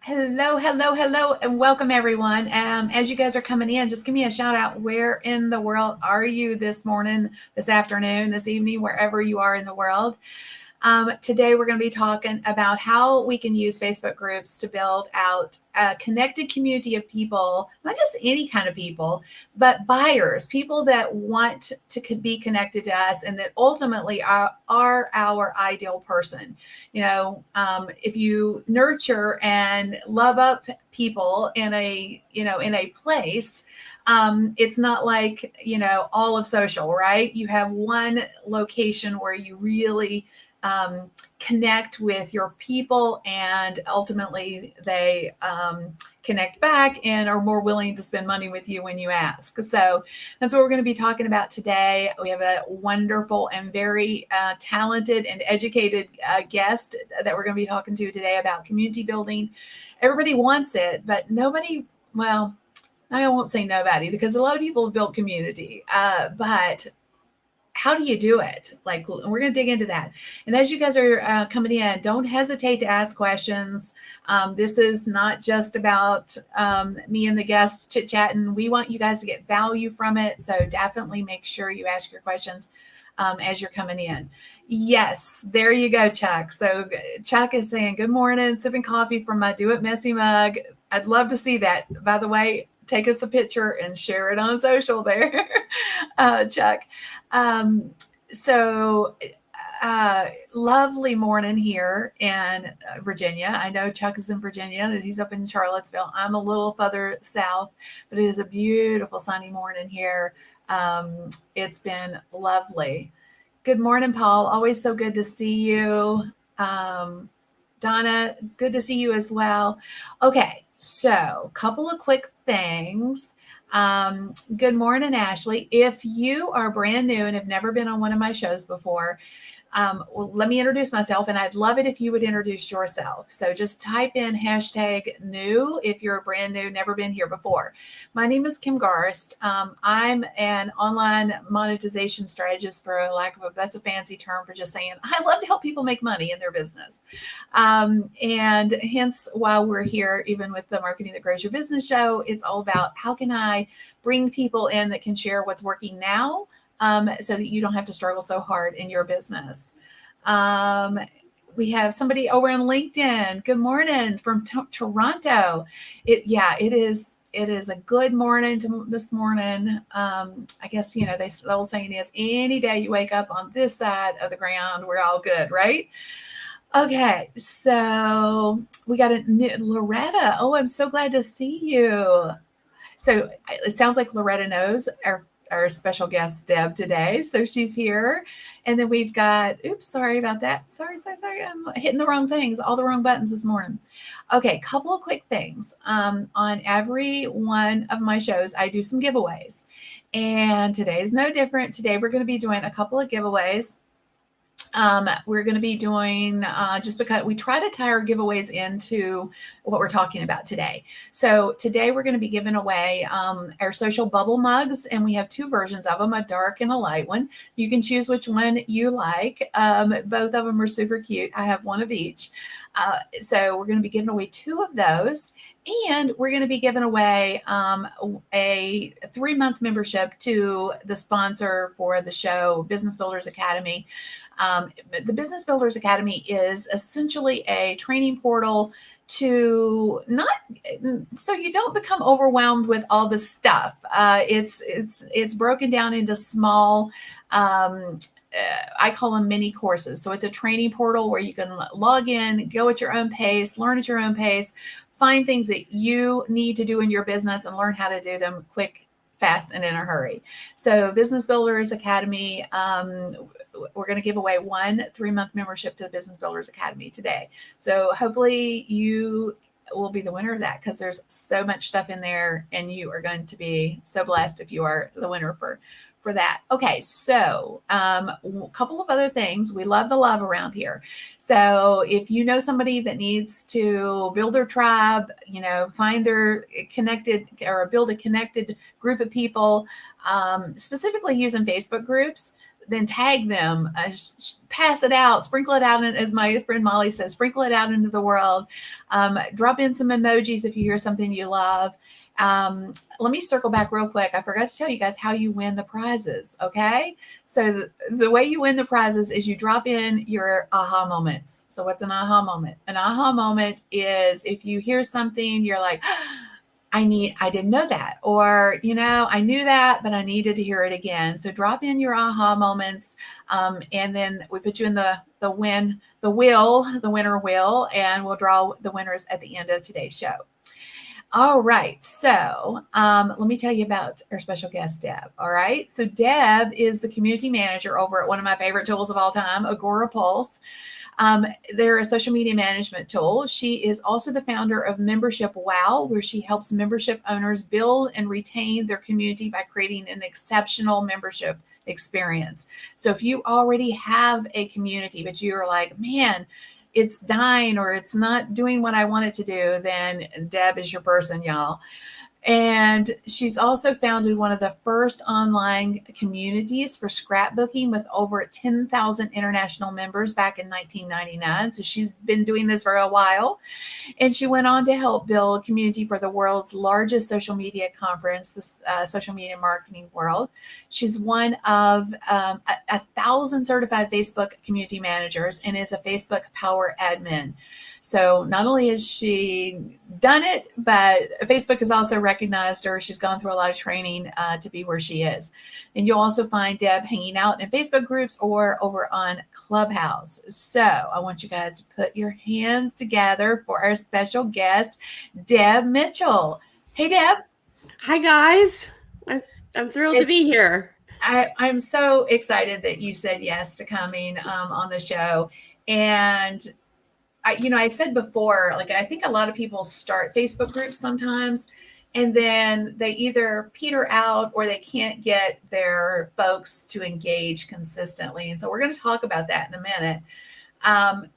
Hello, hello, hello, and welcome everyone. As you guys are coming in, just give me a shout out. Where in the world are you this morning, this afternoon, this evening, wherever you are in the world? Today, we're going to be talking about how we can use Facebook groups to build out a connected community of people, not just any kind of people, but buyers, people that want to be connected to us and that ultimately are our ideal person. If you nurture and love up people in a place, it's not like, all of social, right? You have one location where you really connect with your people, and ultimately they connect back and are more willing to spend money with you when you ask. So that's what we're going to be talking about today. We have a wonderful and very talented and educated guest that we're going to be talking to today about community building. Everybody wants it, but nobody, well, I won't say nobody, because a lot of people have built community, but how do you do it? Like, we're going to dig into that. And as you guys are coming in, don't hesitate to ask questions. This is not just about me and the guest chit-chatting. We want you guys to get value from it. So definitely make sure you ask your questions as you're coming in. Yes, there you go, Chuck. So Chuck is saying, good morning, sipping coffee from my Do It Messy mug. I'd love to see that. By the way, take us a picture and share it on social there, Chuck. Lovely morning here in Virginia. I know Chuck is in Virginia. He's up in Charlottesville. I'm a little further south, but it is a beautiful sunny morning here. It's been lovely. Good morning, Paul. Always so good to see you. Donna, good to see you as well. Okay, so a couple of quick things. Good morning, Ashley. If you are brand new and have never been on one of my shows before, well, let me introduce myself, and I'd love it if you would introduce yourself. So just type in hashtag new if you're brand new, never been here before. My name is Kim Garst. I'm an online monetization strategist, for lack of that's a fancy term for just saying I love to help people make money in their business. And hence why we're here, even with the Marketing That Grows Your Business show, it's all about how can I bring people in that can share what's working now, so that you don't have to struggle so hard in your business. We have somebody over on LinkedIn. Good morning from Toronto. It is a good morning this morning. I guess, the old saying is, any day you wake up on this side of the ground, we're all good, right? Okay, so we got a new Loretta. Oh, I'm so glad to see you. So it sounds like Loretta knows our special guest, Deb, today. So she's here. And then we've got, oops, sorry about that. Sorry. I'm hitting the wrong things, all the wrong buttons this morning. Okay, couple of quick things. On every one of my shows, I do some giveaways. And today is no different. Today we're going to be doing a couple of giveaways. We're going to be doing, just because we try to tie our giveaways into what we're talking about today. So today we're going to be giving away our social bubble mugs, and we have two versions of them, a dark and a light one. You can choose which one you like. Both of them are super cute. I have one of each. So we're going to be giving away two of those. And we're going to be giving away a 3-month membership to the sponsor for the show, Business Builders Academy. The Business Builders Academy is essentially a training portal so you don't become overwhelmed with all this stuff. It's broken down into small, I call them mini courses. So it's a training portal where you can log in, go at your own pace, learn at your own pace, find things that you need to do in your business and learn how to do them quick, fast, and in a hurry. So Business Builders Academy, we're going to give away one 3-month membership to the Business Builders Academy today. So hopefully you will be the winner of that, because there's so much stuff in there, and you are going to be so blessed if you are the winner for that. Okay, so a couple of other things. We love the love around here. So if you know somebody that needs to build their tribe, find their connected or build a connected group of people, specifically using Facebook groups, then tag them, pass it out, sprinkle it out, as my friend Molly says, sprinkle it out into the world. Drop in some emojis if you hear something you love. Let me circle back real quick. I forgot to tell you guys how you win the prizes. Okay. So the way you win the prizes is you drop in your aha moments. So what's an aha moment? An aha moment is if you hear something, you're like, I didn't know that, or, I knew that, but I needed to hear it again. So drop in your aha moments. And then we put you in the winner wheel, and we'll draw the winners at the end of today's show. All right. So let me tell you about our special guest, Deb. All right. So Deb is the community manager over at one of my favorite tools of all time, Agora Pulse. They're a social media management tool. She is also the founder of Membership Wow, where she helps membership owners build and retain their community by creating an exceptional membership experience. So if you already have a community, but you're like, man, it's dying or it's not doing what I want it to do, then Deb is your person, y'all. And she's also founded one of the first online communities for scrapbooking with over 10,000 international members back in 1999. So she's been doing this for a while. And she went on to help build a community for the world's largest social media conference, the Social Media Marketing World. She's one of 1,000 certified Facebook community managers and is a Facebook Power Admin. So not only has she done it, but Facebook has also recognized her. She's gone through a lot of training to be where she is. And you'll also find Deb hanging out in Facebook groups or over on Clubhouse. So I want you guys to put your hands together for our special guest, Deb Mitchell. Hey, Deb. Hi, guys. I'm thrilled to be here. I'm so excited that you said yes to coming on the show. And I said before, like, I think a lot of people start Facebook groups sometimes, and then they either peter out or they can't get their folks to engage consistently. And so we're going to talk about that in a minute.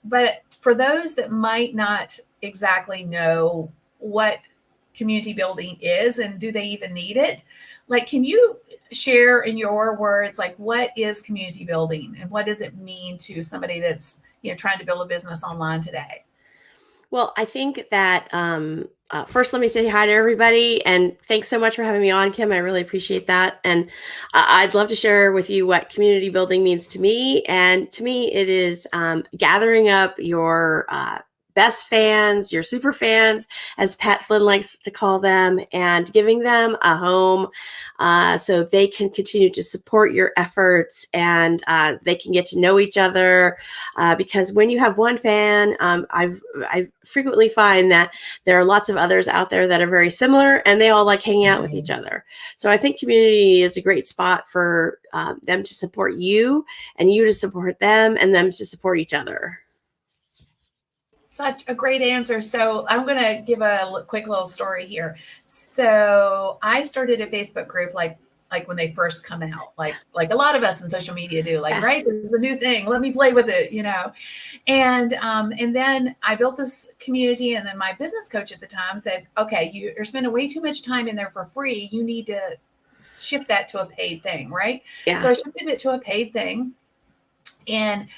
But for those that might not exactly know what community building is and do they even need it, like, can you share in your words, like, what is community building and what does it mean to somebody that's trying to build a business online today? Well, I think that first, let me say hi to everybody, and thanks so much for having me on, Kim. I really appreciate that, and I'd love to share with you what community building means to me. And to me, it is gathering up your best fans, your super fans, as Pat Flynn likes to call them, and giving them a home so they can continue to support your efforts and they can get to know each other. Because when you have one fan, I frequently find that there are lots of others out there that are very similar and they all like hanging out with each other. So I think community is a great spot for them to support you and you to support them and them to support each other. Such a great answer. So I'm going to give a quick little story here. So I started a Facebook group like when they first come out, like a lot of us in social media do, like, right, there's a new thing, let me play with it, And then I built this community, and then my business coach at the time said, okay, you're spending way too much time in there for free. You need to shift that to a paid thing, right? Yeah. So I shifted it to a paid thing. And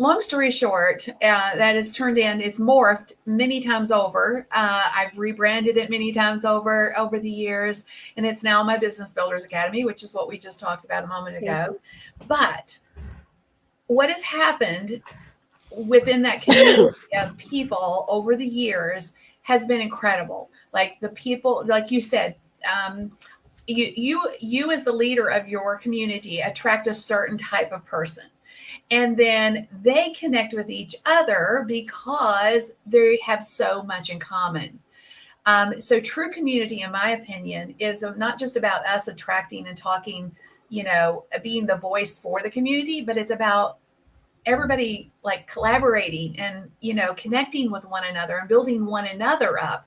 long story short, that has turned in, it's morphed many times over. I've rebranded it many times over the years, and it's now my Business Builders Academy, which is what we just talked about a moment ago. But what has happened within that community of people over the years has been incredible. Like the people, like you said, you as the leader of your community attract a certain type of person. And then they connect with each other because they have so much in common. So true community, in my opinion, is not just about us attracting and talking, being the voice for the community, but it's about everybody like collaborating and, connecting with one another and building one another up.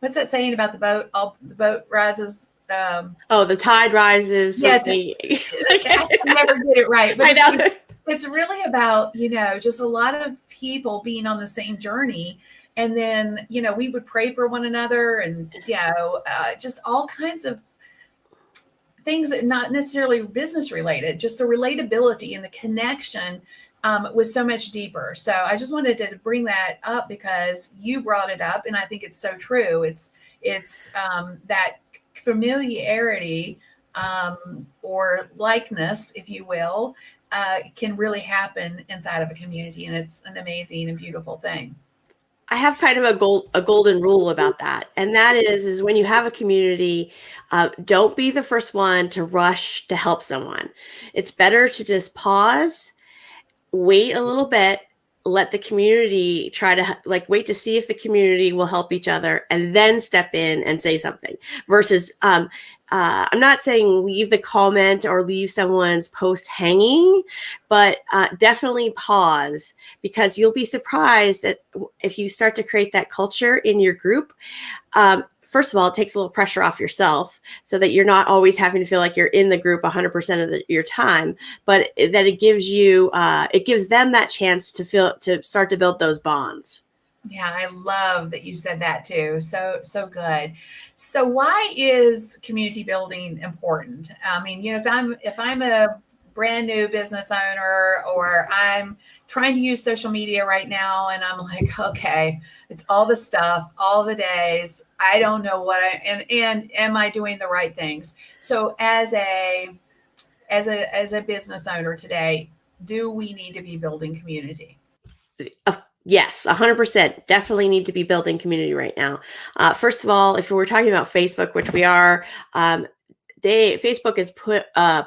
What's that saying about the boat? The boat rises. The tide rises. Yeah, I never get it right. But I know. It's really about, just a lot of people being on the same journey. And then, we would pray for one another and, just all kinds of things that not necessarily business related, just the relatability and the connection was so much deeper. So I just wanted to bring that up because you brought it up, and I think it's so true. It's that familiarity or likeness, if you will, can really happen inside of a community, and it's an amazing and beautiful thing. I have kind of a golden rule about that, and that is when you have a community, don't be the first one to rush to help someone. It's better to just pause, wait a little bit, let the community try to wait to see if the community will help each other, and then step in and say something. Versus, I'm not saying leave the comment or leave someone's post hanging, but definitely pause, because you'll be surprised that if you start to create that culture in your group. First of all, it takes a little pressure off yourself so that you're not always having to feel like you're in the group 100% of your time, but that it gives them that chance to start to build those bonds. Yeah, I love that you said that too. So good. So why is community building important? I mean, if I'm a brand new business owner, or I'm trying to use social media right now, and I'm like, okay, it's all the stuff, all the days. I don't know and am I doing the right things? So as a business owner today, do we need to be building community? Yes, 100%. Definitely need to be building community right now. First of all, if we're talking about Facebook, which we are, Facebook is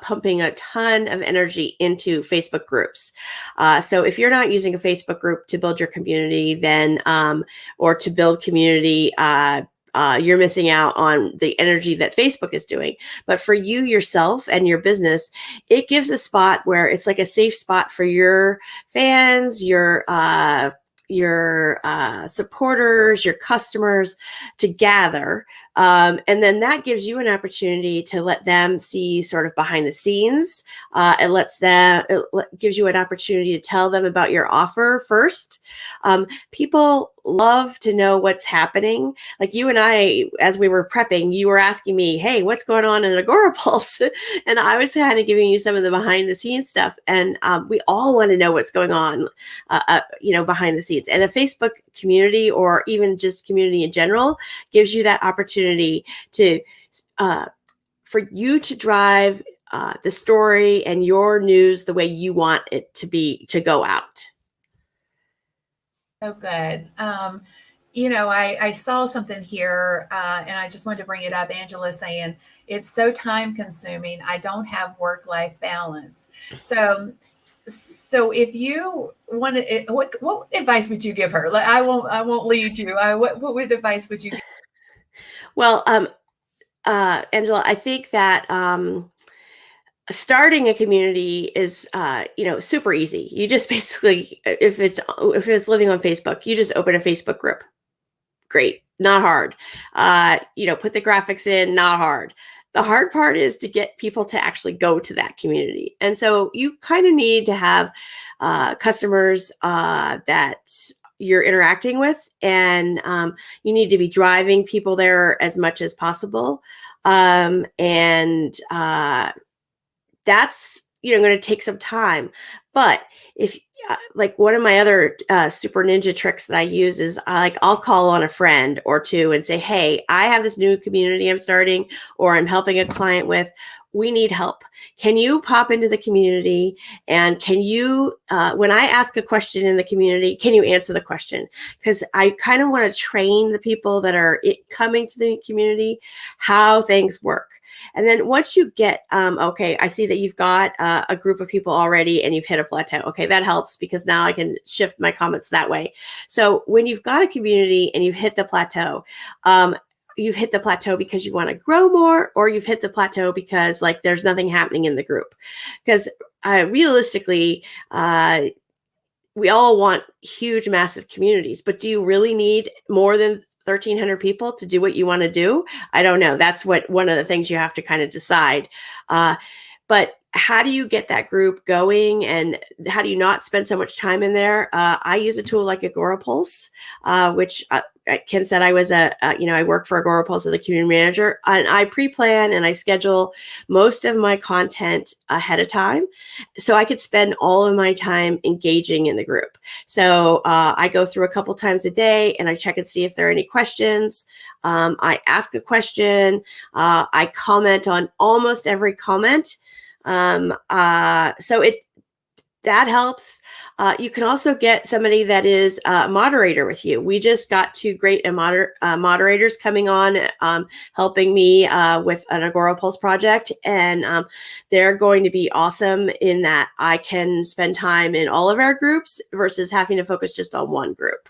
pumping a ton of energy into Facebook groups. So if you're not using a Facebook group to build your community, then or to build community, you're missing out on the energy that Facebook is doing. But for you yourself and your business, it gives a spot where it's like a safe spot for your fans, your supporters, your customers to gather. And then that gives you an opportunity to let them see sort of behind the scenes. It gives you an opportunity to tell them about your offer first. People love to know what's happening. Like you and I, as we were prepping, you were asking me, hey, what's going on in Agora Pulse? And I was kind of giving you some of the behind the scenes stuff. And we all want to know what's going on, behind the scenes. And a Facebook community, or even just community in general, gives you that opportunity to, for you to drive the story and your news the way you want it to go out. So good. I saw something here, and I just wanted to bring it up. Angela saying it's so time consuming. I don't have work-life balance. So if you want to, what advice would you give her? Like, I won't lead you. What advice would you give? Well, Angela, I think that starting a community is super easy. You just basically, if it's living on Facebook, you just open a Facebook group. Great, not hard. Put the graphics in, not hard. The hard part is to get people to actually go to that community. And so you kind of need to have customers that you're interacting with, and you need to be driving people there as much as possible. That's going to take some time. But if like one of my other super ninja tricks that I use is I'll call on a friend or two and say, hey, I have this new community I'm starting, or I'm helping a client with. We need help. Can you pop into the community, and can you, when I ask a question in the community, can you answer the question? Because I kind of want to train the people that are coming to the community how things work. And then once you get, okay, I see that you've got a group of people already and you've hit a plateau. Okay, that helps, because now I can shift my comments that way. So when you've got a community and you've hit the plateau, you've hit the plateau because you want to grow more, or you've hit the plateau because there's nothing happening in the group. Because realistically, we all want huge, massive communities, but do you really need more than 1,300 people to do what you want to do? I don't know. That's one of the things you have to kind of decide. But how do you get that group going, and how do you not spend so much time in there? I use a tool like Agora Pulse, which Kim said, I was I work for Agorapulse as the community manager, and I pre-plan and I schedule most of my content ahead of time so I could spend all of my time engaging in the group. So I go through a couple times a day and I check and see if there are any questions. I ask a question. I comment on almost every comment. So that helps. You can also get somebody that is a moderator with you. We just got 2 great moderators coming on, helping me with an Agorapulse project. And they're going to be awesome in that I can spend time in all of our groups versus having to focus just on one group.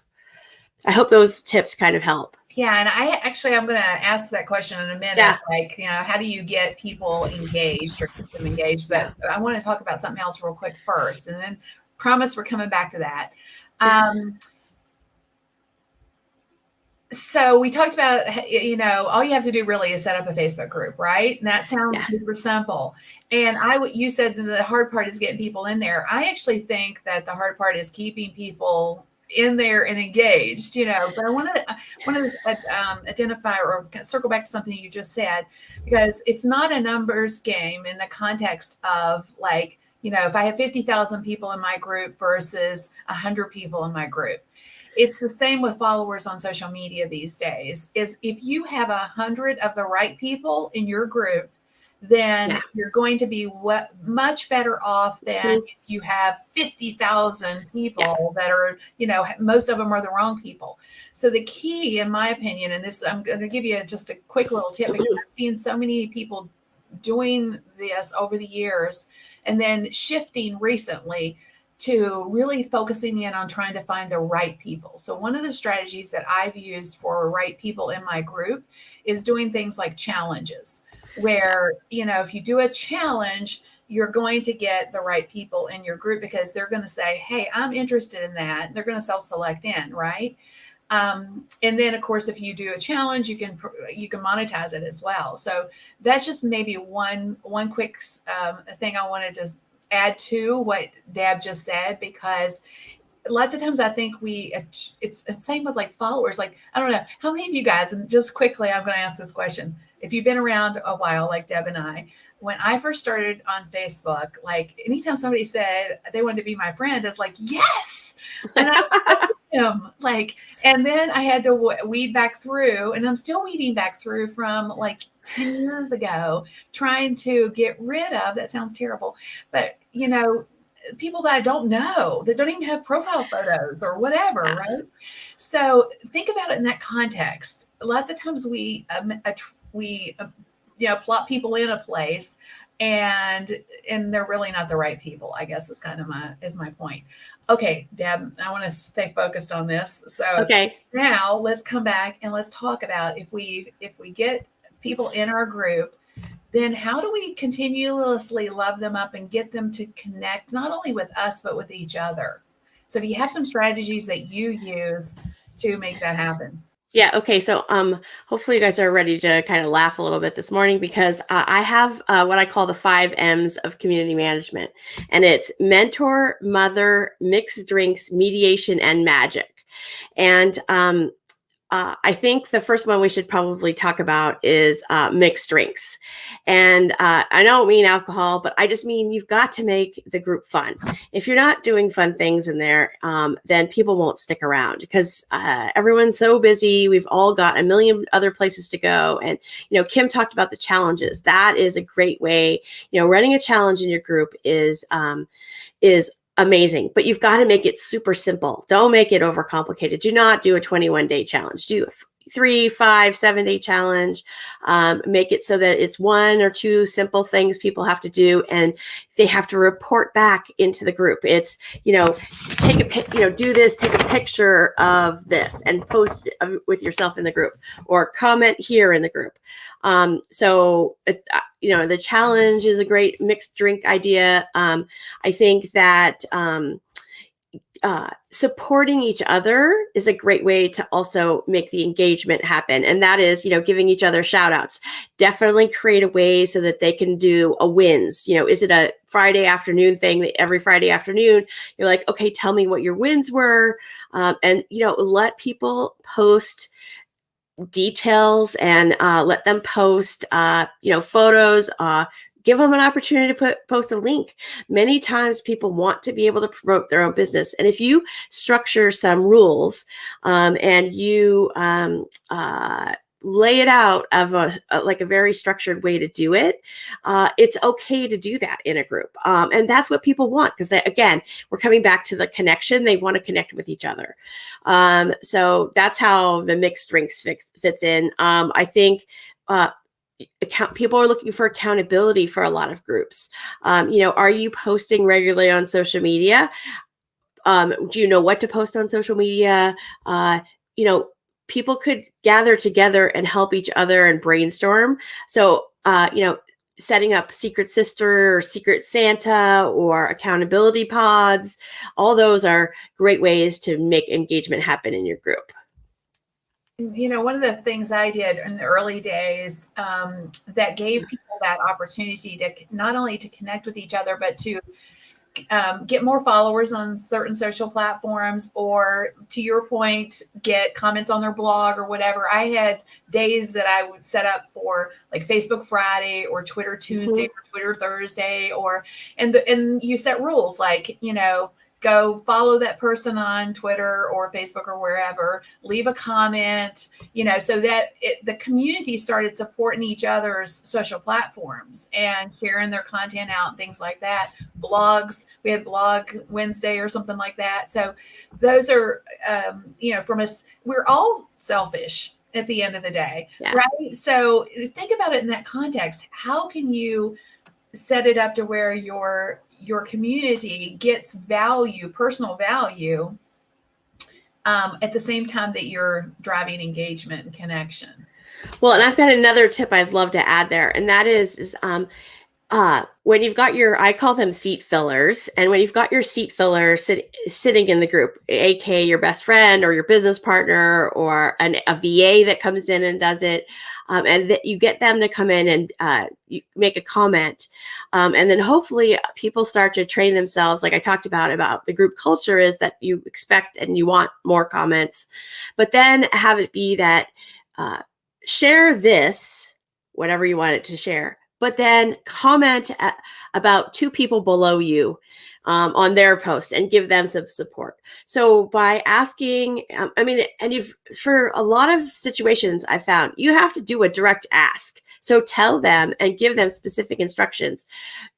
I hope those tips kind of help. Yeah, and I'm going to ask that question in a minute. Yeah. Like, how do you get people engaged or keep them engaged? But I want to talk about something else real quick first, and then promise we're coming back to that. So we talked about, all you have to do really is set up a Facebook group, right? And that sounds super simple. And you said that the hard part is getting people in there. I actually think that the hard part is keeping people in there and engaged, but I want to identify or circle back to something you just said, because it's not a numbers game in the context of like, if I have 50,000 people in my group versus 100 people in my group. It's the same with followers on social media these days, is if you have 100 of the right people in your group, then you're going to be much better off than if you have 50,000 people that are, most of them are the wrong people. So the key, in my opinion, and this, I'm going to give you just a quick little tip, because I've seen so many people doing this over the years and then shifting recently to really focusing in on trying to find the right people. So one of the strategies that I've used for right people in my group is doing things like challenges, where, if you do a challenge, you're going to get the right people in your group because they're going to say, hey, I'm interested in that. They're going to self-select in, right? And then, of course, if you do a challenge, you can monetize it as well. So that's just maybe one quick thing I wanted to add to what Deb just said, because lots of times I think it's the same with like followers. Like, I don't know, how many of you guys, and just quickly, I'm going to ask this question. If you've been around a while, like Deb and I, when I first started on Facebook, like anytime somebody said they wanted to be my friend, it's like, yes. And I and then I had to weed back through, and I'm still weeding back through from like 10 years ago, trying to get rid of, that sounds terrible, but people that I don't know, that don't even have profile photos or whatever, right? So think about it in that context. Lots of times we plot people in a place, and they're really not the right people, I guess, is kind of my point. Okay, Deb, I want to stay focused on this. So now let's come back and let's talk about if we get people in our group, then how do we continuously love them up and get them to connect not only with us, but with each other? So do you have some strategies that you use to make that happen? Yeah. Okay. So hopefully you guys are ready to kind of laugh a little bit this morning, because I have what I call the 5 M's of community management. And it's mentor, mother, mixed drinks, mediation, and magic. And I think the first one we should probably talk about is mixed drinks. And I don't mean alcohol, but I just mean you've got to make the group fun. If you're not doing fun things in there, then people won't stick around, because everyone's so busy. We've all got a million other places to go. And, Kim talked about the challenges. That is a great way. Running a challenge in your group is amazing, but you've got to make it super simple. Don't make it overcomplicated. Do not do a 21-day challenge. Do a 3, 5, 7-day challenge. Make it so that it's 1 or 2 simple things people have to do, and they have to report back into the group. It's, take do this, take a picture of this and post it with yourself in the group, or comment here in the group. The challenge is a great mixed drink idea. I think that supporting each other is a great way to also make the engagement happen. And that is, giving each other shout outs. Definitely create a way so that they can do a wins. Is it a Friday afternoon thing that every Friday afternoon you're like, okay, tell me what your wins were. And, let people post details and let them post, photos, give them an opportunity to post a link. Many times people want to be able to promote their own business. And if you structure some rules and you lay it out of a very structured way to do it, it's okay to do that in a group. And that's what people want, because again, we're coming back to the connection. They want to connect with each other. So that's how the mixed drinks fits in. I think people are looking for accountability for a lot of groups. Are you posting regularly on social media? Do you know what to post on social media? People could gather together and help each other and brainstorm. So, setting up Secret Sister or Secret Santa or accountability pods, all those are great ways to make engagement happen in your group. One of the things I did in the early days that gave people that opportunity to not only to connect with each other, but to get more followers on certain social platforms, or to your point, get comments on their blog or whatever. I had days that I would set up for like Facebook Friday or Twitter Tuesday or Twitter Thursday, and you set rules like, go follow that person on Twitter or Facebook or wherever, leave a comment, so that the community started supporting each other's social platforms and sharing their content out and things like that. Blogs, we had Blog Wednesday or something like that. So those are, from us, we're all selfish at the end of the day, right? So think about it in that context. How can you set it up to where your community gets value, personal value, at the same time that you're driving engagement and connection? Well, and I've got another tip I'd love to add there, and that is when you've got I call them seat fillers, and when you've got your seat filler sitting in the group, aka your best friend or your business partner or a VA that comes in and does it, and that you get them to come in and you make a comment, and then hopefully people start to train themselves, like I talked about the group culture, is that you expect and you want more comments, but then have it be that share this, whatever you want it to share, but then comment about two people below you on their post and give them some support. So by asking, for a lot of situations I found, you have to do a direct ask. So tell them and give them specific instructions.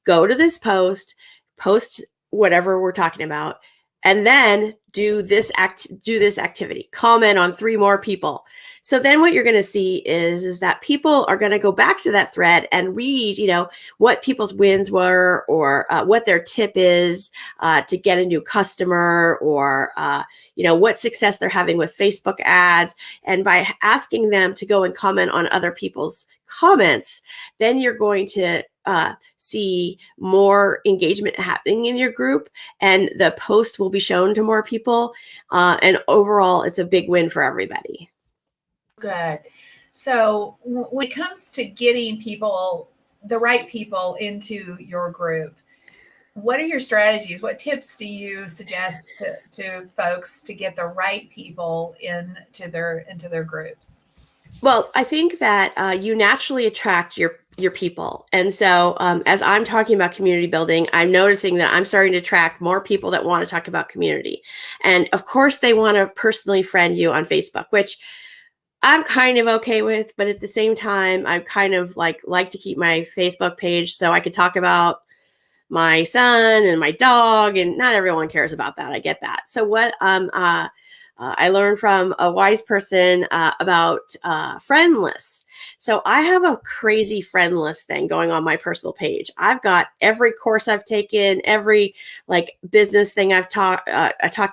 Go to this post whatever we're talking about, and then do this activity. Comment on 3 more people. So then what you're going to see is that people are going to go back to that thread and read, what people's wins were, or what their tip is to get a new customer, or, what success they're having with Facebook ads. And by asking them to go and comment on other people's comments, then you're going to see more engagement happening in your group, and the post will be shown to more people. And overall, it's a big win for everybody. Good. So when it comes to getting the right people into your group, what are your strategies? What tips do you suggest to folks to get the right people into their groups? Well, I think that you naturally attract your people. And so as I'm talking about community building, I'm noticing that I'm starting to attract more people that want to talk about community. And of course, they want to personally friend you on Facebook, which I'm kind of okay with, but at the same time, I kind of like to keep my Facebook page so I could talk about my son and my dog, and not everyone cares about that. I get that. So what I learned from a wise person about friend lists. So I have a crazy friend list thing going on my personal page. I've got every course I've taken, every business thing I talked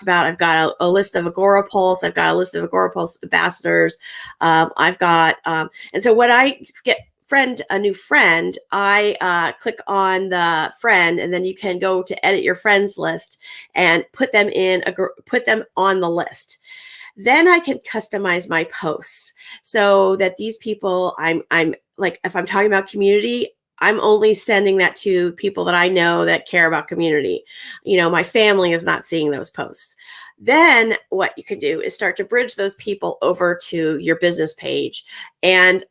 about. I've got a list of Agora Pulse. I've got a list of Agora Pulse ambassadors. I've got, and so what I get a new friend, I click on the friend, and then you can go to edit your friends list and put them on the list. Then I can customize my posts so that these people, I'm like, if I'm talking about community, I'm only sending that to people that I know that care about community. My family is not seeing those posts. Then what you can do is start to bridge those people over to your business page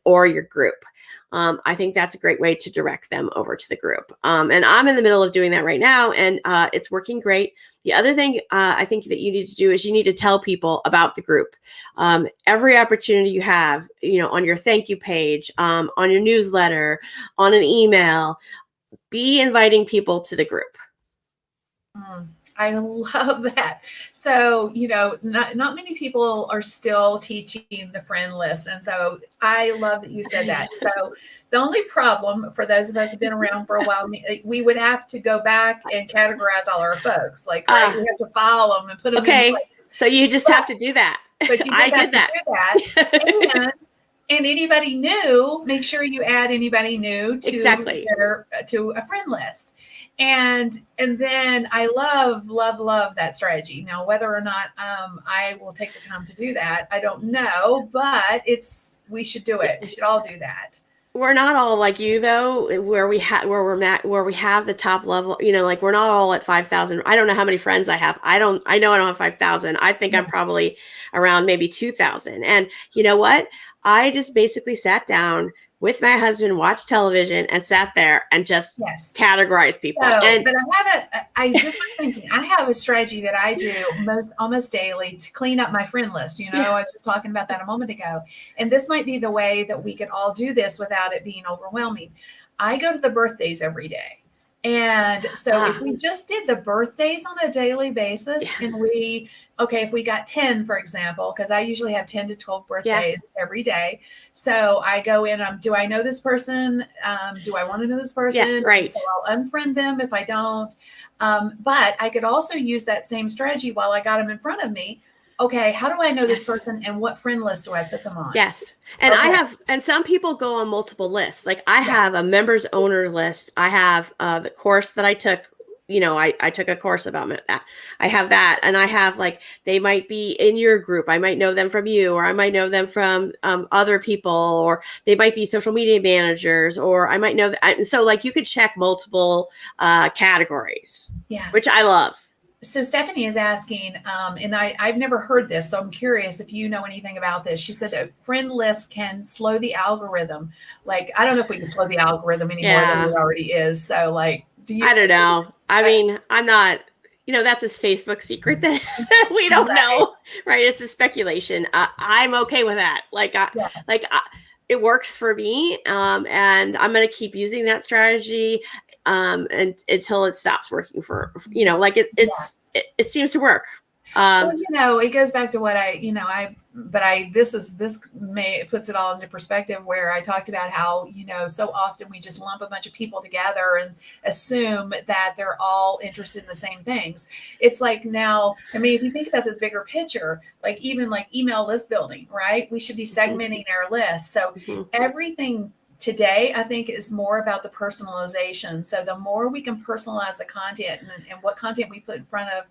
or your group. I think that's a great way to direct them over to the group. And I'm in the middle of doing that right now, and it's working great. The other thing I think that you need to do is you need to tell people about the group. Every opportunity you have, on your thank you page, on your newsletter, on an email, be inviting people to the group. I love that. So, not many people are still teaching the friend list. And so I love that you said that. So the only problem for those of us who've been around for a while, we would have to go back and categorize all our folks. Like, right, we have to file them and put them in places. So you just have to do that. But you did that. And anybody new, make sure you add anybody new to a friend list. And then I love that strategy. Now, whether or not I will take the time to do that, I don't know, but we should do it. We should all do that. We're not all like you though, where we have the top level, like we're not all at 5,000. I don't know how many friends I have. I know I don't have 5,000. I think I'm probably around maybe 2,000. And you know what? I just basically sat down with my husband, watched television, and sat there and just categorize people. But I just was thinking, I have a strategy that I do almost daily to clean up my friend list. I was just talking about that a moment ago. And this might be the way that we could all do this without it being overwhelming. I go to the birthdays every day. And so if we just did the birthdays on a daily basis and if we got 10, for example, because I usually have 10 to 12 birthdays every day. So I go in, do I know this person? Do I want to know this person? Yeah, right. So I'll unfriend them if I don't. But I could also use that same strategy while I got them in front of me. Okay, how do I know this person, and what friend list do I put them on? Yes. And and some people go on multiple lists. Like I have a members owner list. I have the course that I took. I took a course about that. I have that. And I have they might be in your group. I might know them from you, or I might know them from other people, or they might be social media managers, or I might know that. And so you could check multiple categories, which I love. So Stephanie is asking, and I've never heard this, so I'm curious if you know anything about this. She said that friend lists can slow the algorithm. I don't know if we can slow the algorithm any more than it already is. So I don't know. I mean, I'm not, that's a Facebook secret that we don't know, right? It's a speculation. I'm okay with that. It works for me. And I'm going to keep using that strategy and until it stops working it seems to work. It goes back to what it puts it all into perspective, where I talked about how, so often we just lump a bunch of people together and assume that they're all interested in the same things. It's now, if you think about this bigger picture, even email list building, right? We should be segmenting our list. So everything today, I think, is more about the personalization. So the more we can personalize the content and what content we put in front of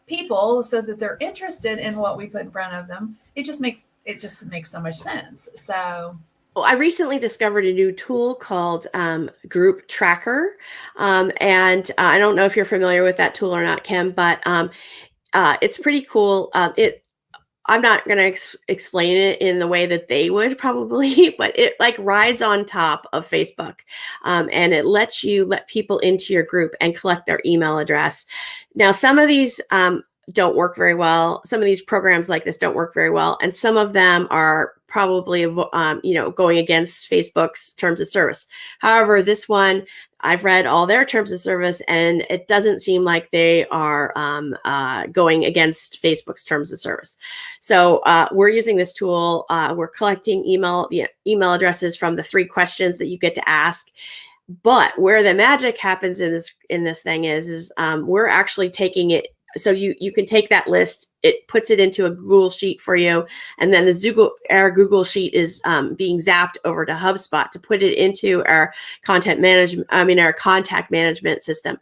people so that they're interested in what we put in front of them, it just makes so much sense. So I recently discovered a new tool called Group Tracker. And I don't know if you're familiar with that tool or not, Kim, but it's pretty cool. I'm not going to explain it in the way that they would probably, but it rides on top of Facebook. And it lets you let people into your group and collect their email address. Now, some of these don't work very well. Some of these programs like this don't work very well. And some of them are probably, going against Facebook's terms of service. However, this one, I've read all their terms of service, and it doesn't seem like they are going against Facebook's terms of service. So we're using this tool. We're collecting email addresses from the 3 questions that you get to ask. But where the magic happens in this thing is we're actually taking it So you can take that list, it puts it into a Google sheet for you, and then our Google sheet is being zapped over to HubSpot to put it into our our contact management system.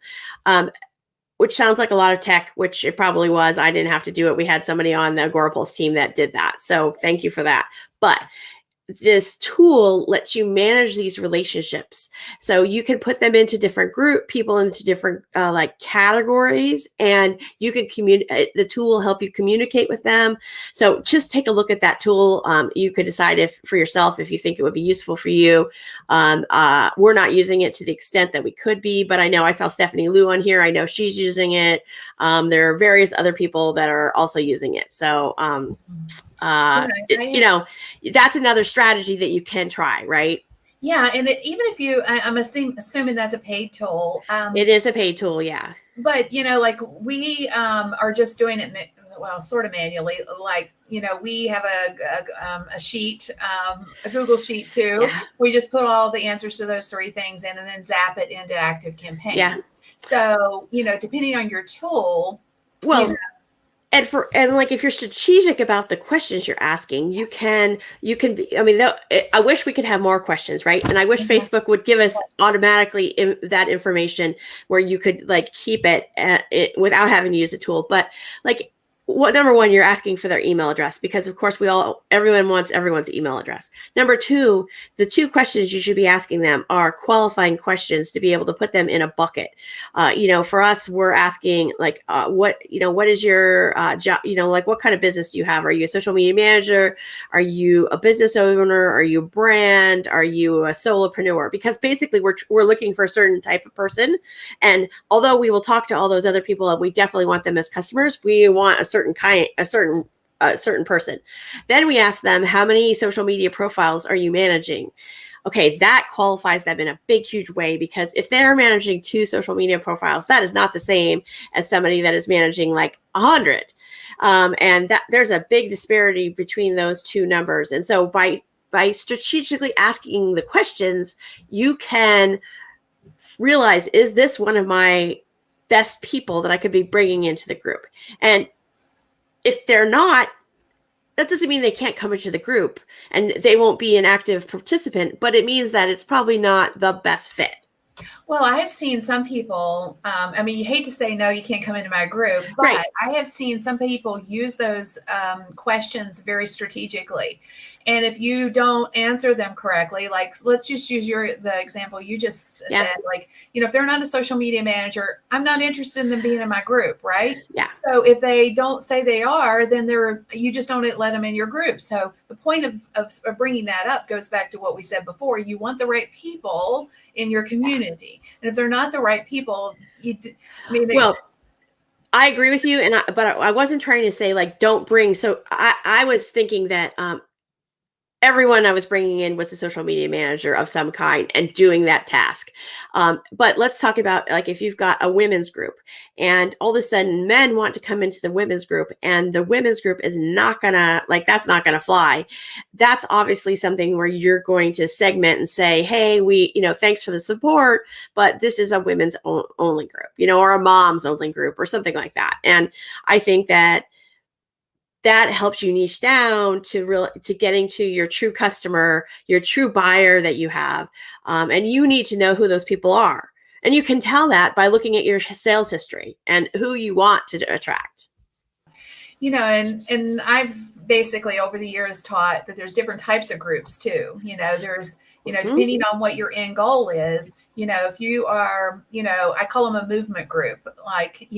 Which sounds like a lot of tech, which it probably was. I didn't have to do it. We had somebody on the Agorapulse team that did that. So thank you for that. But this tool lets you manage these relationships. So you can put them into different people into different like categories, and you can the tool will help you communicate with them. So just take a look at that tool. You could decide for yourself if you think it would be useful for you. We're not using it to the extent that we could be, but I know I saw Stephanie Liu on here. I know she's using it. There are various other people that are also using it. So, that's another strategy that you can try, right? Yeah. And even if I'm assuming that's a paid tool. It is a paid tool. Yeah. But, like we are just doing it, sort of manually. Like, we have a sheet, a Google sheet too. Yeah. We just put all the answers to those 3 things in and then zap it into ActiveCampaign. Yeah. So, depending on your tool, and like if you're strategic about the questions you're asking, you can be, I wish we could have more questions, right? And I wish Facebook would give us automatically that information where you could like keep it without having to use a tool. But like, number one, you're asking for their email address, because of course everyone wants everyone's email address. Number two, the 2 questions you should be asking them are qualifying questions to be able to put them in a bucket. For us, we're asking like, what is your job? Like what kind of business do you have? Are you a social media manager? Are you a business owner? Are you a brand? Are you a solopreneur? Because basically we're looking for a certain type of person. And although we will talk to all those other people and we definitely want them as customers, we want a certain person. Then we ask them, how many social media profiles are you managing? Okay, that qualifies them in a big, huge way, because if they're managing 2 social media profiles, that is not the same as somebody that is managing like 100. And that there's a big disparity between those 2 numbers. And so by strategically asking the questions, you can realize, is this one of my best people that I could be bringing into the group? And if they're not, that doesn't mean they can't come into the group and they won't be an active participant, but it means that it's probably not the best fit. Well, I have seen some people, you hate to say, no, you can't come into my group, but right. I have seen some people use those questions very strategically. And if you don't answer them correctly, like let's just use the example you just said, like, if they're not a social media manager, I'm not interested in them being in my group, right? Yeah. So if they don't say they are, then you just don't let them in your group. So the point of bringing that up goes back to what we said before. You want the right people in your community. And if they're not the right people, I agree with you. But I wasn't trying to say like, don't bring. So I was thinking that, everyone I was bringing in was a social media manager of some kind and doing that task. But let's talk about like if you've got a women's group and all of a sudden men want to come into the women's group and the women's group is not gonna, like, that's not gonna fly. That's obviously something where you're going to segment and say, hey, thanks for the support, but this is a women's only group, or a mom's only group or something like that. And I think that helps you niche down to getting to your true customer, your true buyer that you have. And you need to know who those people are. And you can tell that by looking at your sales history and who you want to attract. And I've basically over the years taught that there's different types of groups too. There's, depending on what your end goal is, if you are, I call them a movement group, like,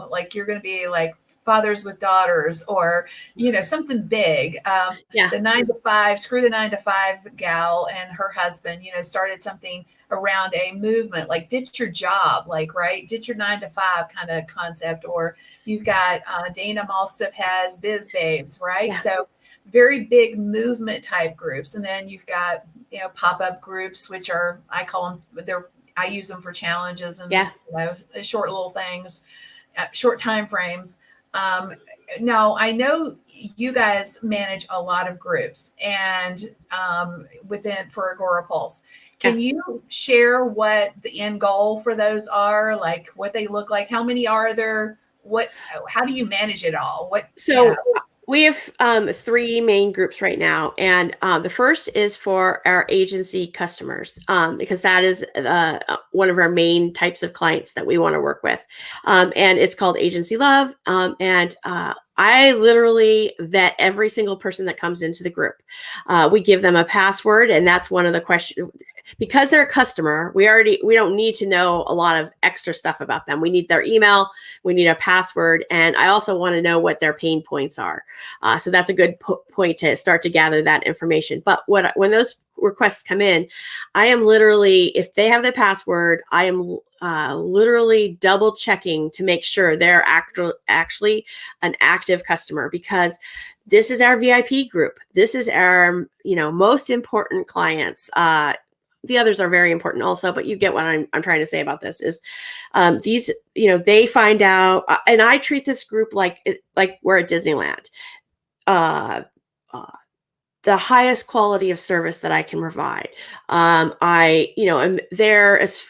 like you're going to be like fathers with daughters or, something big. The 9 to 5, screw the 9 to 5 gal and her husband, started something around a movement, like ditch your job, like, right. Ditch your 9 to 5 kind of concept. Or you've got Dana Malstuff has Biz Babes, right? Yeah. So very big movement type groups. And then you've got, pop-up groups, which are, I call them, I use them for challenges and short little things, short time frames. Now I know you guys manage a lot of groups and for Agorapulse. Can you share what the end goal for those are, like what they look like? How many are there? how do you manage it all? So we have 3 main groups right now. And the first is for our agency customers, because that is one of our main types of clients that we want to work with. And it's called Agency Love. And I literally vet every single person that comes into the group. We give them a password, and that's one of the questions. Because they're a customer, we don't need to know a lot of extra stuff about them. We need their email, we need a password, and I also want to know what their pain points are. So that's a good point to start to gather that information. But when those requests come in, I am literally, if they have the password, I am literally double checking to make sure they're actually an active customer, because this is our VIP group. This is our, most important clients. The others are very important also, but you get what I'm trying to say about this is these, they find out, and I treat this group like we're at Disneyland. The highest quality of service that I can provide. I'm there as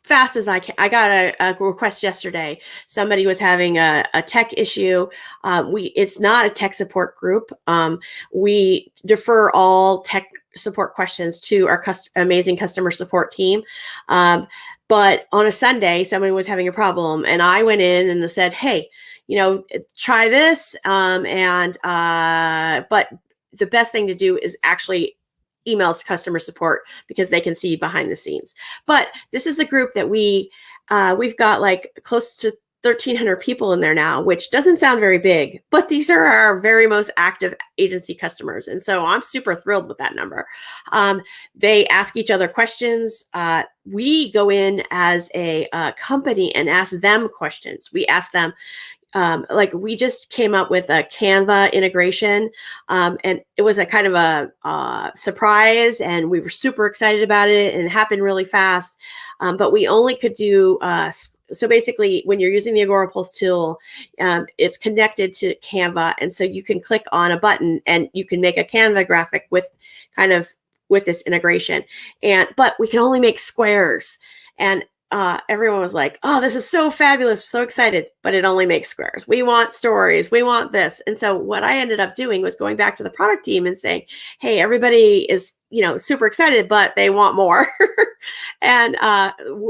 fast as I can. I got a request yesterday. Somebody was having a tech issue. It's not a tech support group. We defer all tech support questions to our amazing customer support team. But on a Sunday, someone was having a problem, and I went in and said, "Hey, try this." But the best thing to do is actually emails customer support, because they can see behind the scenes. But this is the group that we've got like close to 1,300 people in there now, which doesn't sound very big, but these are our very most active agency customers. And so I'm super thrilled with that number. They ask each other questions. We go in as a company and ask them questions. We ask them, we just came up with a Canva integration, and it was a kind of a surprise, and we were super excited about it, and it happened really fast. But we only could do so basically, when you're using the Agora Pulse tool, it's connected to Canva, and so you can click on a button and you can make a Canva graphic with this integration. But we can only make squares, and everyone was like, "Oh, this is so fabulous, so excited," but it only makes squares. We want stories, we want this. And so what I ended up doing was going back to the product team and saying, "Hey, everybody is, super excited, but they want more." And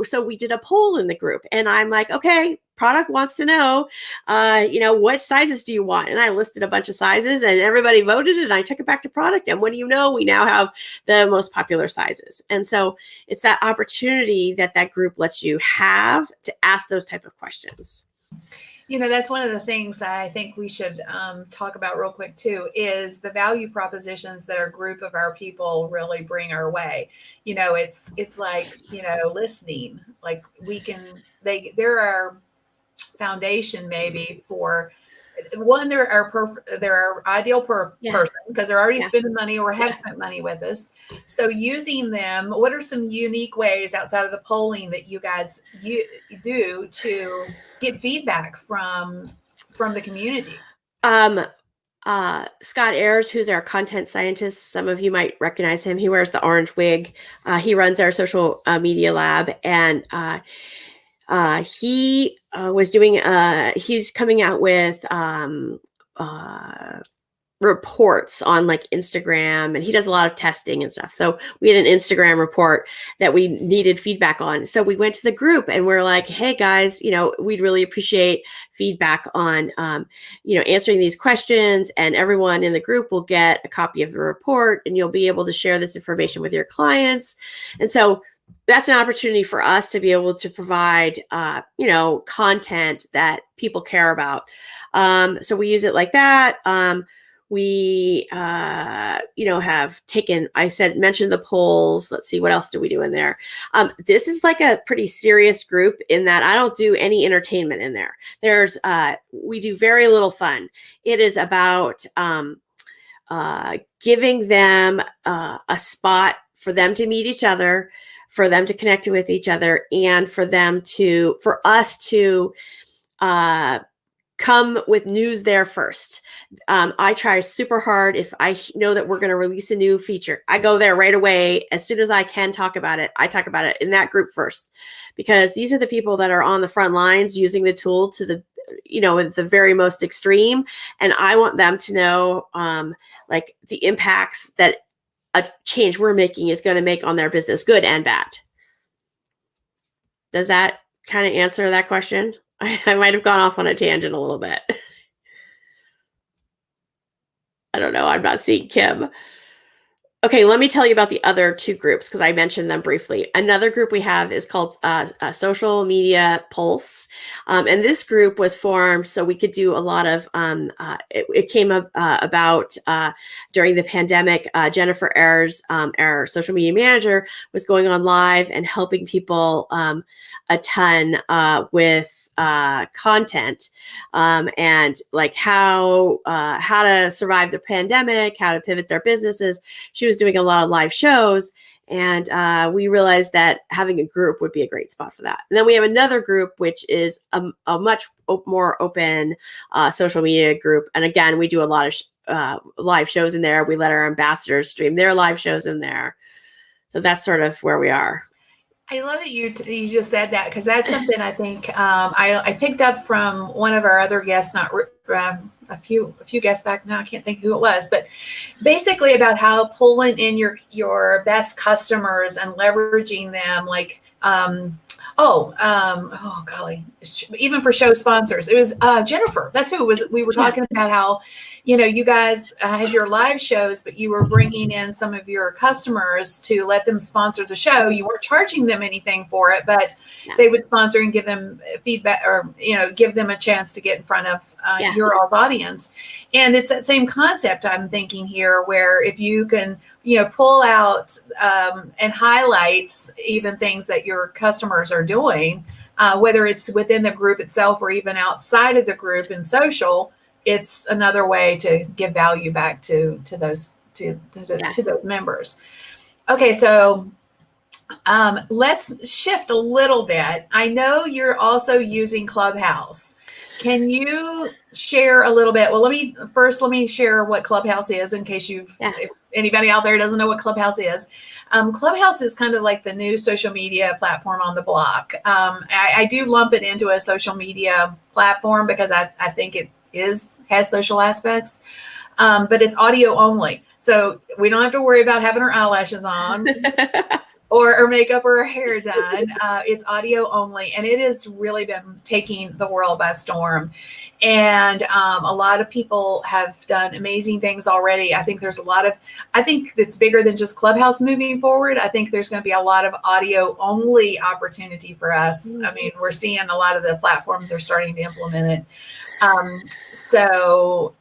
so we did a poll in the group, and I'm like, "Okay, product wants to know, what sizes do you want?" And I listed a bunch of sizes, and everybody voted, and I took it back to product. And what do you know? We now have the most popular sizes. And so it's that opportunity that group lets you have to ask those type of questions. That's one of the things that I think we should talk about real quick too, is the value propositions that our group of our people really bring our way. It's like, listening, like they're our foundation maybe for one. They're our ideal person, because they're already spending money or have spent money with us. So using them, what are some unique ways outside of the polling that you guys do to get feedback from the community? Scott Ayers, who's our content scientist, some of you might recognize him. He wears the orange wig. He runs our social media lab, and he was doing he's coming out with reports on like Instagram, and he does a lot of testing and stuff. So we had an Instagram report that we needed feedback on. So we went to the group and we're like, "Hey guys, we'd really appreciate feedback on, answering these questions, and everyone in the group will get a copy of the report, and you'll be able to share this information with your clients." And so that's an opportunity for us to be able to provide, content that people care about. So we use it like that. We, have taken, mentioned the polls. Let's see, what else do we do in there? This is like a pretty serious group in that I don't do any entertainment in there. We do very little fun. It is about giving them a spot for them to meet each other, for them to connect with each other, and for us to come with news there first. I try super hard. If I know that we're going to release a new feature, I go there right away. As soon as I can talk about it, I talk about it in that group first, because these are the people that are on the front lines using the tool to the very most extreme. And I want them to know, like the impacts that a change we're making is going to make on their business, good and bad. Does that kind of answer that question? I might have gone off on a tangent a little bit. I don't know. I'm not seeing Kim. Okay, let me tell you about the other two groups because I mentioned them briefly. Another group we have is called Social Media Pulse. And this group was formed so we could do a lot of, it came up about during the pandemic. Jennifer Ayers, our social media manager, was going on live and helping people a ton with content and like how to survive the pandemic, how to pivot their businesses. She was doing a lot of live shows, and we realized that having a group would be a great spot for that. And then we have another group, which is a much more open social media group. And again, we do a lot of live shows in there. We let our ambassadors stream their live shows in there. So that's sort of where we are. I love that you just said that because that's something I think I picked up from one of our other guests, not a few guests back now. I can't think who it was, but basically about how pulling in your best customers and leveraging them, like oh golly, even for show sponsors. It was Jennifer. That's who it was. We were talking about how, you guys had your live shows, but you were bringing in some of your customers to let them sponsor the show. You weren't charging them anything for it, but they would sponsor and give them feedback or, give them a chance to get in front of your all's audience. And it's that same concept I'm thinking here, where if you can, pull out and highlight even things that your customers are doing, whether it's within the group itself or even outside of the group in social, it's another way to give value back to those members. Okay, so let's shift a little bit. I know you're also using Clubhouse. Can you share a little bit? Well, let me share what Clubhouse is in case if anybody out there doesn't know what Clubhouse is. Clubhouse is kind of like the new social media platform on the block. I do lump it into a social media platform because I think it has social aspects, but it's audio only. So we don't have to worry about having our eyelashes on or makeup or hair done. It's audio only, and it has really been taking the world by storm. And a lot of people have done amazing things already. I think I think it's bigger than just Clubhouse moving forward. I think there's going to be a lot of audio only opportunity for us. I mean, we're seeing a lot of the platforms are starting to implement it. So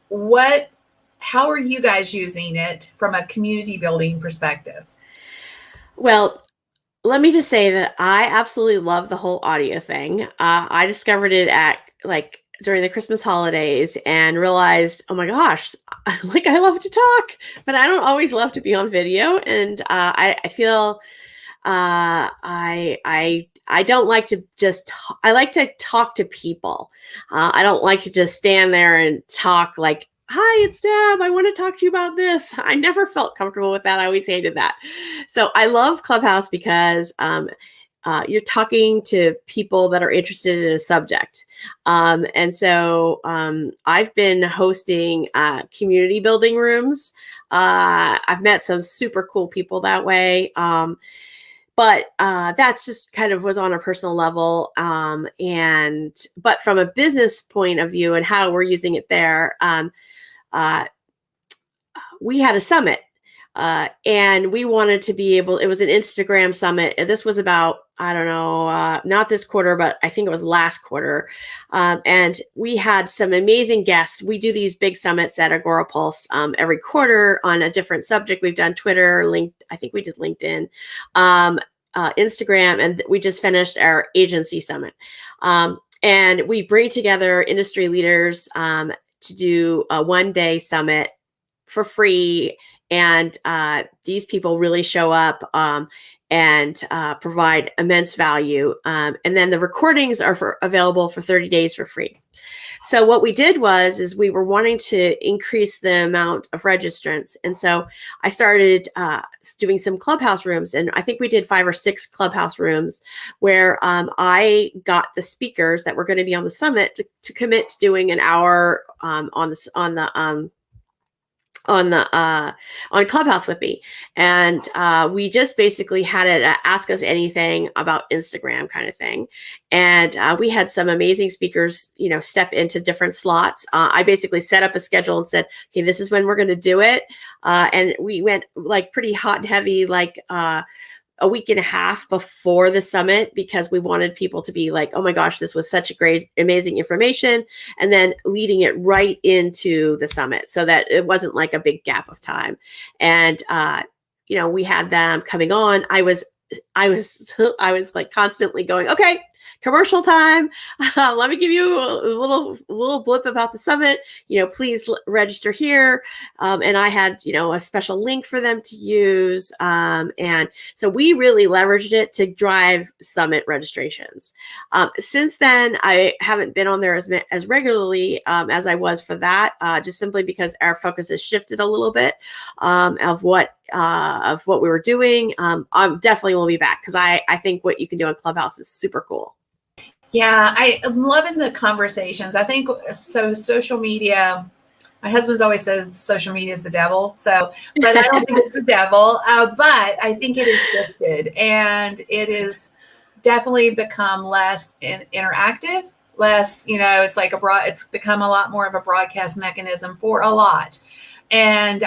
how are you guys using it from a community building perspective? Well, let me just say that I absolutely love the whole audio thing. I discovered it during the Christmas holidays and realized, oh my gosh, I love to talk, but I don't always love to be on video. And I feel I don't like to just I like to talk to people. I don't like to just stand there and talk like, hi, it's Deb. I want to talk to you about this. I never felt comfortable with that. I always hated that. So I love Clubhouse because you're talking to people that are interested in a subject. And so I've been hosting community building rooms. I've met some super cool people that way. But that's just kind of was on a personal level. But from a business point of view and how we're using it there, we had a summit and we wanted to be able, it was an Instagram summit. And this was about, I don't know, not this quarter, but I think it was last quarter. And we had some amazing guests. We do these big summits at Agora Pulse every quarter on a different subject. We've done Twitter, I think we did LinkedIn, Instagram, and we just finished our agency summit. And we bring together industry leaders to do a one-day summit for free And these people really show up and provide immense value. And then the recordings are available for 30 days for free. So what we did is we were wanting to increase the amount of registrants. And so I started doing some Clubhouse rooms. And I think we did 5 or 6 Clubhouse rooms where I got the speakers that were going to be on the summit to commit to doing an hour on Clubhouse with me. And we just basically had it ask us anything about Instagram kind of thing. And we had some amazing speakers, step into different slots. I basically set up a schedule and said, okay, this is when we're going to do it. And we went like pretty hot and heavy, like a week and a half before the summit, because we wanted people to be like, oh my gosh, this was such a great, amazing information. And then leading it right into the summit so that it wasn't like a big gap of time. And, we had them coming on. I was like constantly going, okay, commercial time. Let me give you a little blip about the summit. Please register here. And I had, a special link for them to use. And so we really leveraged it to drive summit registrations. Since then, I haven't been on there as regularly as I was for that, just simply because our focus has shifted a little bit of what we were doing. I definitely will be back because I think what you can do on Clubhouse is super cool. Yeah, I'm loving the conversations. I think so. Social media, my husband's always says social media is the devil. So, but I don't think it's the devil. But I think it is shifted, and it is definitely become less interactive, less. It's like it's become a lot more of a broadcast mechanism for a lot. And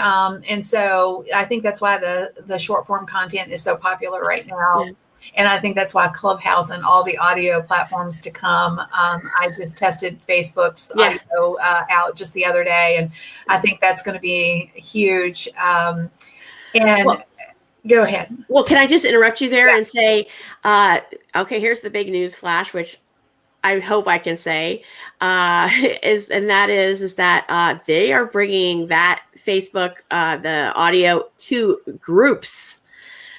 so I think that's why the short form content is so popular right now. Yeah. And I think that's why Clubhouse and all the audio platforms to come. I just tested Facebook's audio out just the other day, and I think that's going to be huge. Go ahead. Well, can I just interrupt you there and say, okay, here's the big news flash, which I hope I can say, is that they are bringing that Facebook, the audio to groups.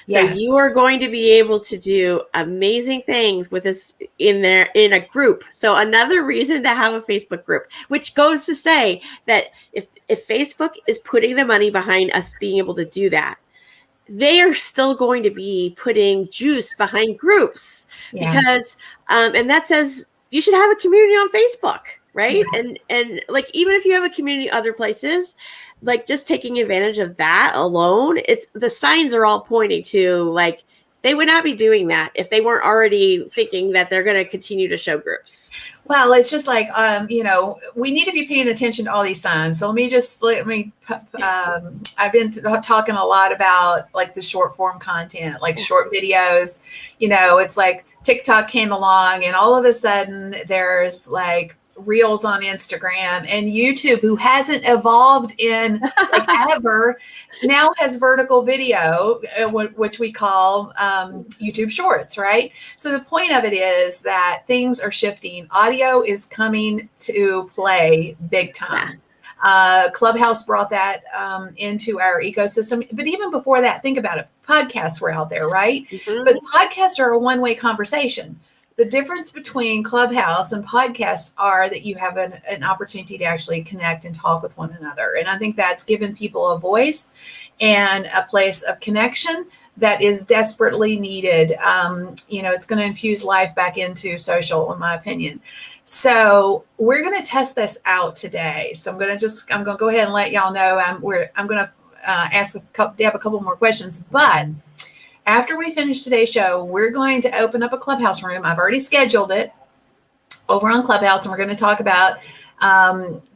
So you are going to be able to do amazing things with this in a group. So another reason to have a Facebook group, which goes to say that if Facebook is putting the money behind us being able to do that, they are still going to be putting juice behind groups because, and that says you should have a community on Facebook, right? Yeah. And like, even if you have a community other places, like just taking advantage of that alone, the signs are all pointing to like, they would not be doing that if they weren't already thinking that they're going to continue to show groups. Well, it's just like, we need to be paying attention to all these signs. So I've been talking a lot about like the short form content, like short videos. It's like TikTok came along and all of a sudden there's like Reels on Instagram, and YouTube, who hasn't evolved in like ever, now has vertical video, which we call YouTube Shorts, right? So the point of it is that things are shifting. Audio is coming to play big time. Clubhouse brought that into our ecosystem. But even before that, think about it. Podcasts were out there, right? Mm-hmm. But podcasts are a one-way conversation. The difference between Clubhouse and podcasts are that you have an opportunity to actually connect and talk with one another. And I think that's given people a voice and a place of connection that is desperately needed. It's going to infuse life back into social, in my opinion. So we're going to test this out today. So I'm going to go ahead and let y'all know I'm going to ask Deb a couple more questions, but after we finish today's show, we're going to open up a Clubhouse room. I've already scheduled it over on Clubhouse, and we're going to talk about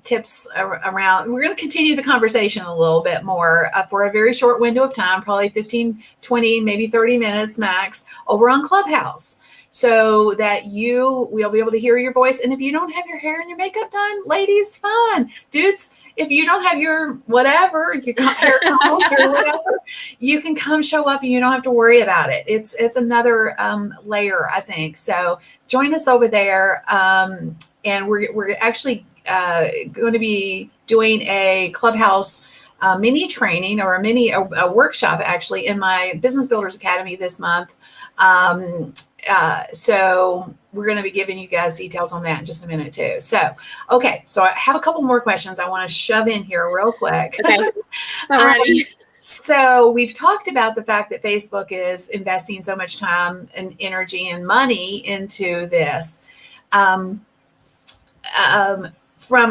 tips around. We're going to continue the conversation a little bit more for a very short window of time, probably 15, 20, maybe 30 minutes max over on Clubhouse, so that we'll be able to hear your voice. And if you don't have your hair and your makeup done, ladies, fine. Dudes, if you don't have your whatever, your hair comb or whatever, you can come show up and you don't have to worry about it. It's another layer, I think. So join us over there. And we're actually going to be doing a Clubhouse mini training or a workshop actually in my Business Builders Academy this month. So we're going to be giving you guys details on that in just a minute too. So, okay. So I have a couple more questions I want to shove in here real quick. Okay. I'm ready. So we've talked about the fact that Facebook is investing so much time and energy and money into this. From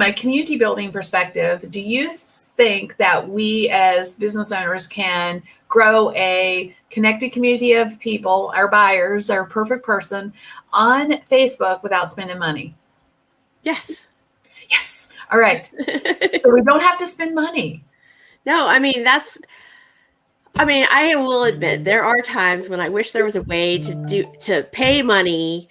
a community building perspective, do you think that we as business owners can grow a connected community of people, our buyers, our perfect person on Facebook without spending money? Yes. Yes. All right. So we don't have to spend money. No, I mean, I will admit there are times when I wish there was a way to pay money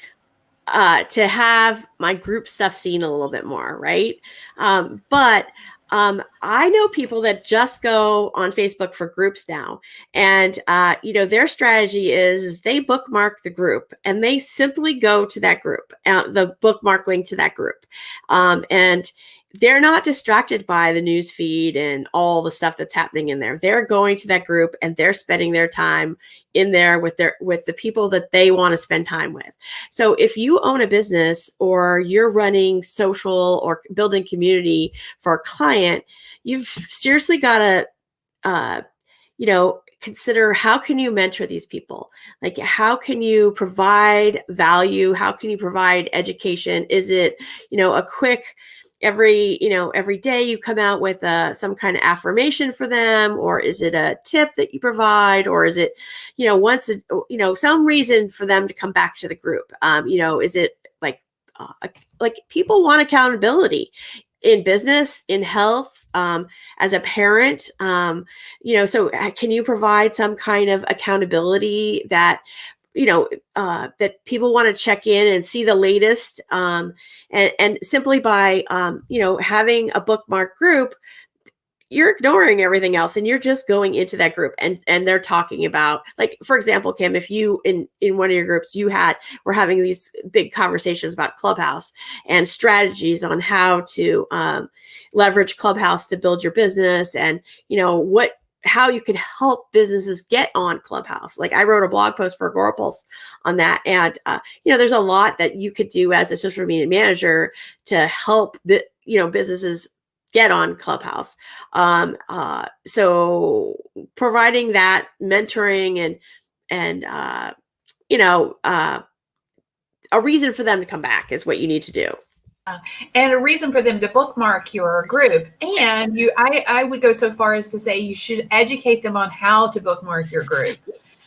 to have my group stuff seen a little bit more, right? But I know people that just go on Facebook for groups now, and their strategy is they bookmark the group and they simply go to that group, the bookmark link to that group, and they're not distracted by the news feed and all the stuff that's happening in there. They're going to that group and they're spending their time in there with the people that they want to spend time with. So if you own a business or you're running social or building community for a client, you've seriously got to, consider how can you mentor these people? Like, how can you provide value? How can you provide education? Is it, a quick, every day you come out with some kind of affirmation for them, or is it a tip that you provide, or is it some reason for them to come back to the group? Is it like people want accountability in business, in health, as a parent, so can you provide some kind of accountability that that people want to check in and see the latest, and simply by having a bookmark group, you're ignoring everything else and you're just going into that group and they're talking about, like, for example, Kim, if you in one of your groups were having these big conversations about Clubhouse and strategies on how to leverage Clubhouse to build your business, and how you could help businesses get on Clubhouse. Like, I wrote a blog post for Agorapulse on that. And, there's a lot that you could do as a social media manager to help, businesses get on Clubhouse. So providing that mentoring and a reason for them to come back is what you need to do. And a reason for them to bookmark your group. And I would go so far as to say you should educate them on how to bookmark your group.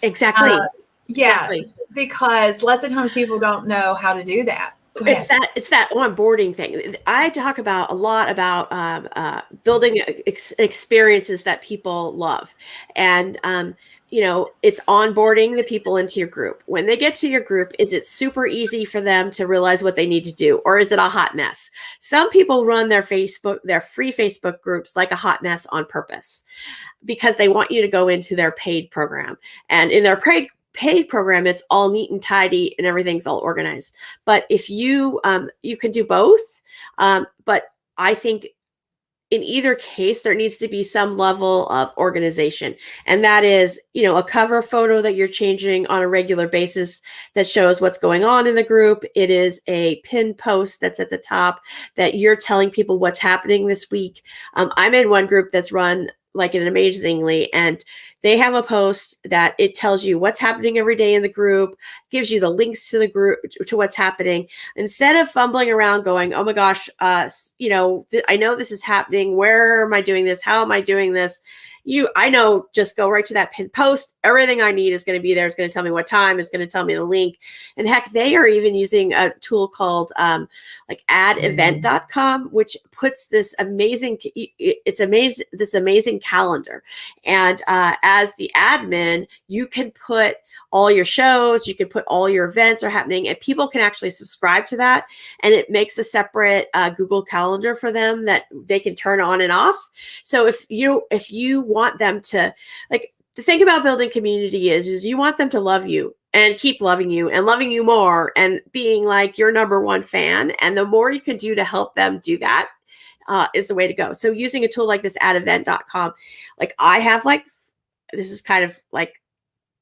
Exactly. Exactly. Because lots of times people don't know how to do that. It's that onboarding thing. I talk about a lot about building experiences that people love, and it's onboarding the people into your group. When they get to your group, is it super easy for them to realize what they need to do, or is it a hot mess? Some people run their free Facebook groups like a hot mess on purpose, because they want you to go into their paid program, and in their paid program, it's all neat and tidy and everything's all organized. But if you can do both, but I think in either case, there needs to be some level of organization. And that is, a cover photo that you're changing on a regular basis that shows what's going on in the group. It is a pinned post that's at the top that you're telling people what's happening this week. I'm in one group that's run like it amazingly, and they have a post that it tells you what's happening every day in the group, gives you the links to the group, to what's happening, instead of fumbling around going, oh my gosh, I know this is happening. Where am I doing this? How am I doing this? I know, just go right to that pinned post. Everything I need is going to be there. It's going to tell me what time. It's going to tell me the link. And heck, they are even using a tool called like addevent.com, which puts this amazing calendar. And as the admin, you can put all your shows, you can put all your events are happening, and people can actually subscribe to that. And it makes a separate Google Calendar for them that they can turn on and off. So if you want them to, like, the thing about building community is you want them to love you and keep loving you and loving you more and being like your number one fan. And the more you can do to help them do that, is the way to go. So using a tool like this @event.com, like I have like, this is kind of like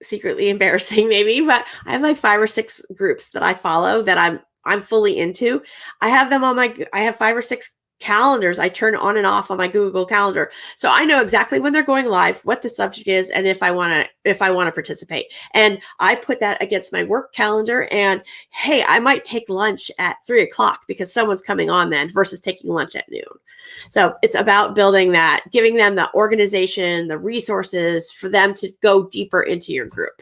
secretly embarrassing maybe, but I have like 5 or 6 groups that I follow that I'm fully into. I have them on I have 5 or 6 calendars I turn on and off on my Google Calendar. So I know exactly when they're going live, what the subject is, and if I want to participate. And I put that against my work calendar, and hey, I might take lunch at 3:00 because someone's coming on then versus taking lunch at noon. So it's about building that, giving them the organization, the resources for them to go deeper into your group.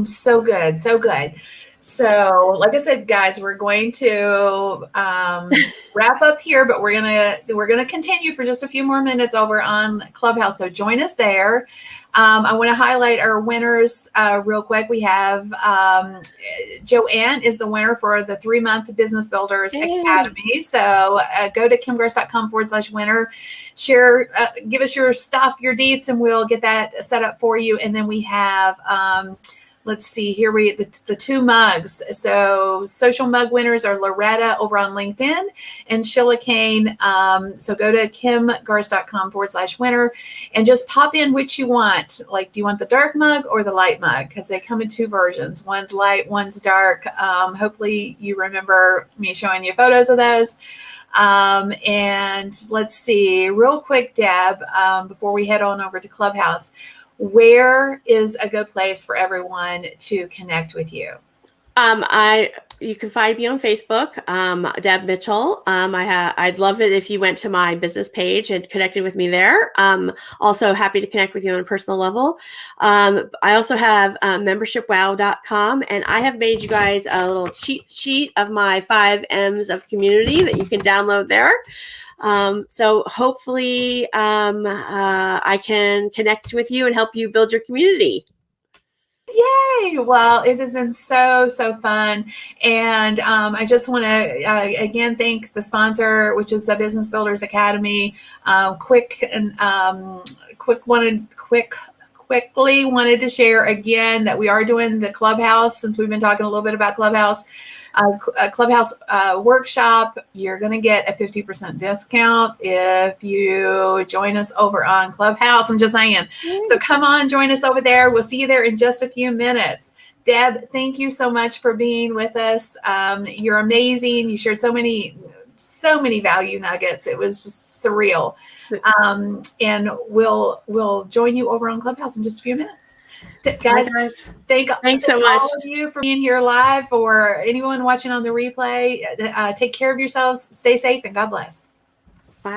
So good. So good. So, like I said, guys, we're going to wrap up here, but we're gonna continue for just a few more minutes over on Clubhouse. So join us there. I want to highlight our winners real quick. We have Joanne is the winner for the 3-month Business Builders Academy. So go to kimgarst.com/winner. Share, give us your stuff, your deets, and we'll get that set up for you. And then we have let's see here, the 2 mugs. So social mug winners are Loretta over on LinkedIn and Sheila Kane. So go to kimgarst.com/winner and just pop in which you want. Like, do you want the dark mug or the light mug? Because they come in 2 versions. One's light, one's dark. Hopefully you remember me showing you photos of those. And let's see, real quick, Deb, before we head on over to Clubhouse, where is a good place for everyone to connect with you? You can find me on Facebook, Deb Mitchell. I'd love it if you went to my business page and connected with me there. Also happy to connect with you on a personal level. I also have membershipwow.com, and I have made you guys a little cheat sheet of my 5 M's of community that you can download there. So hopefully I can connect with you and help you build your community. Yay! Well, it has been so fun. And I just want to again thank the sponsor, which is the Business Builders Academy. Quickly wanted to share again that we are doing the Clubhouse, since we've been talking a little bit about Clubhouse. A Clubhouse workshop. You're going to get a 50% discount if you join us over on Clubhouse. I'm just saying. So come on, join us over there. We'll see you there in just a few minutes. Deb, thank you so much for being with us. You're amazing. You shared so many value nuggets. It was just surreal. And we'll join you over on Clubhouse in just a few minutes. Guys, thanks so much, all of you, for being here live, or anyone watching on the replay. Take care of yourselves, stay safe, and God bless.